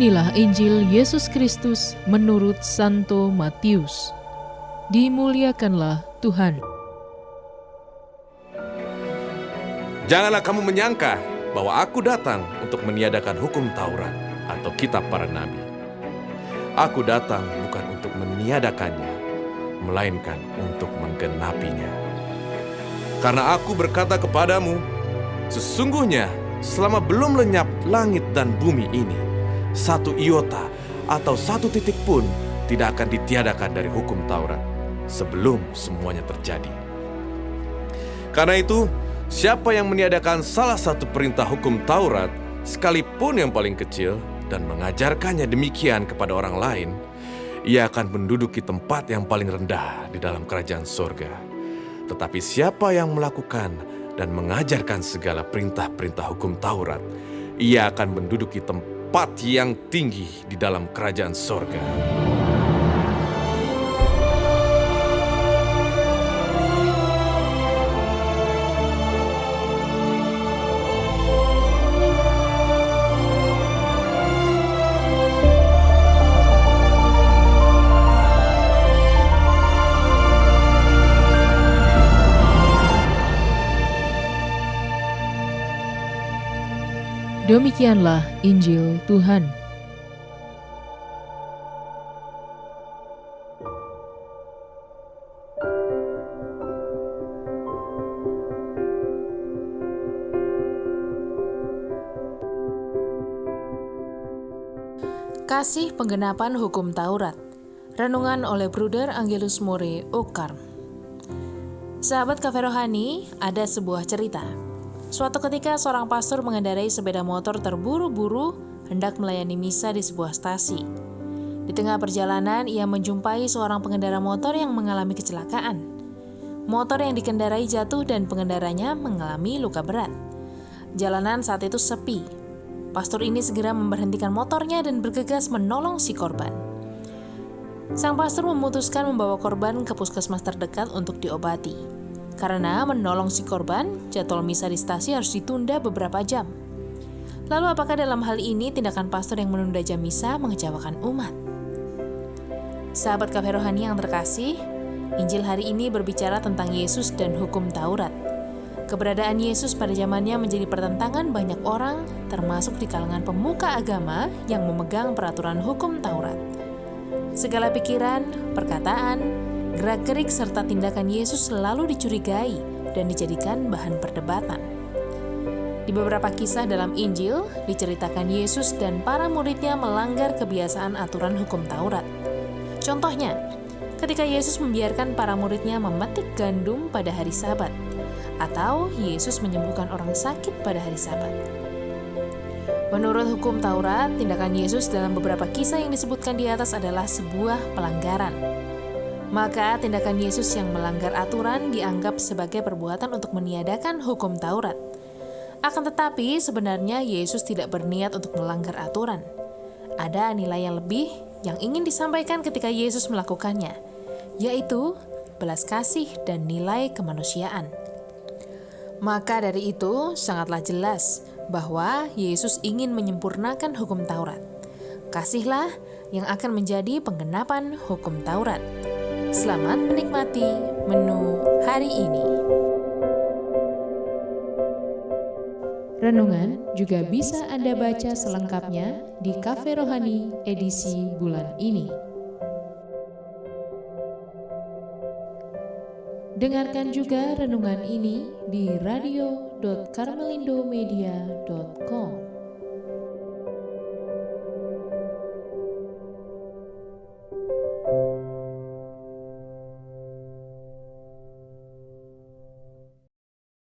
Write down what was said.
Inilah Injil Yesus Kristus menurut Santo Matius. Dimuliakanlah Tuhan. Janganlah kamu menyangka bahwa aku datang untuk meniadakan hukum Taurat atau kitab para nabi. Aku datang bukan untuk meniadakannya, melainkan untuk menggenapinya. Karena aku berkata kepadamu, sesungguhnya selama belum lenyap langit dan bumi ini, satu iota atau satu titik pun tidak akan ditiadakan dari hukum Taurat sebelum semuanya terjadi. Karena itu, siapa yang meniadakan salah satu perintah hukum Taurat, sekalipun yang paling kecil, dan mengajarkannya demikian kepada orang lain, ia akan menduduki tempat yang paling rendah di dalam kerajaan sorga. Tetapi siapa yang melakukan dan mengajarkan segala perintah-perintah hukum Taurat, ia akan menduduki tempat yang tinggi di dalam kerajaan sorga. Demikianlah Injil Tuhan. Kasih penggenapan hukum Taurat. Renungan oleh Bruder Angelus More Okarm. Sahabat Cafe Rohani, ada sebuah cerita. Suatu ketika seorang pastor mengendarai sepeda motor terburu-buru hendak melayani misa di sebuah stasi. Di tengah perjalanan, ia menjumpai seorang pengendara motor yang mengalami kecelakaan. Motor yang dikendarai jatuh dan pengendaranya mengalami luka berat. Jalanan saat itu sepi. Pastor ini segera memberhentikan motornya dan bergegas menolong si korban. Sang pastor memutuskan membawa korban ke puskesmas terdekat untuk diobati. Karena menolong si korban, jadwal misa di stasi harus ditunda beberapa jam. Lalu apakah dalam hal ini tindakan pastor yang menunda jam misa mengecewakan umat? Sahabat Cafe Rohani yang terkasih, Injil hari ini berbicara tentang Yesus dan hukum Taurat. Keberadaan Yesus pada zamannya menjadi pertentangan banyak orang, termasuk di kalangan pemuka agama yang memegang peraturan hukum Taurat. Segala pikiran, perkataan, gerak-gerik serta tindakan Yesus selalu dicurigai dan dijadikan bahan perdebatan. Di beberapa kisah dalam Injil, diceritakan Yesus dan para muridnya melanggar kebiasaan aturan hukum Taurat. Contohnya, ketika Yesus membiarkan para muridnya memetik gandum pada hari Sabat, atau Yesus menyembuhkan orang sakit pada hari Sabat. Menurut hukum Taurat, tindakan Yesus dalam beberapa kisah yang disebutkan di atas adalah sebuah pelanggaran. Maka tindakan Yesus yang melanggar aturan dianggap sebagai perbuatan untuk meniadakan hukum Taurat. Akan tetapi sebenarnya Yesus tidak berniat untuk melanggar aturan. Ada nilai yang lebih yang ingin disampaikan ketika Yesus melakukannya, yaitu belas kasih dan nilai kemanusiaan. Maka dari itu sangatlah jelas bahwa Yesus ingin menyempurnakan hukum Taurat. Kasihlah yang akan menjadi penggenapan hukum Taurat. Selamat menikmati menu hari ini. Renungan juga bisa Anda baca selengkapnya di Cafe Rohani edisi bulan ini. Dengarkan juga renungan ini di radio.karmelindomedia.com.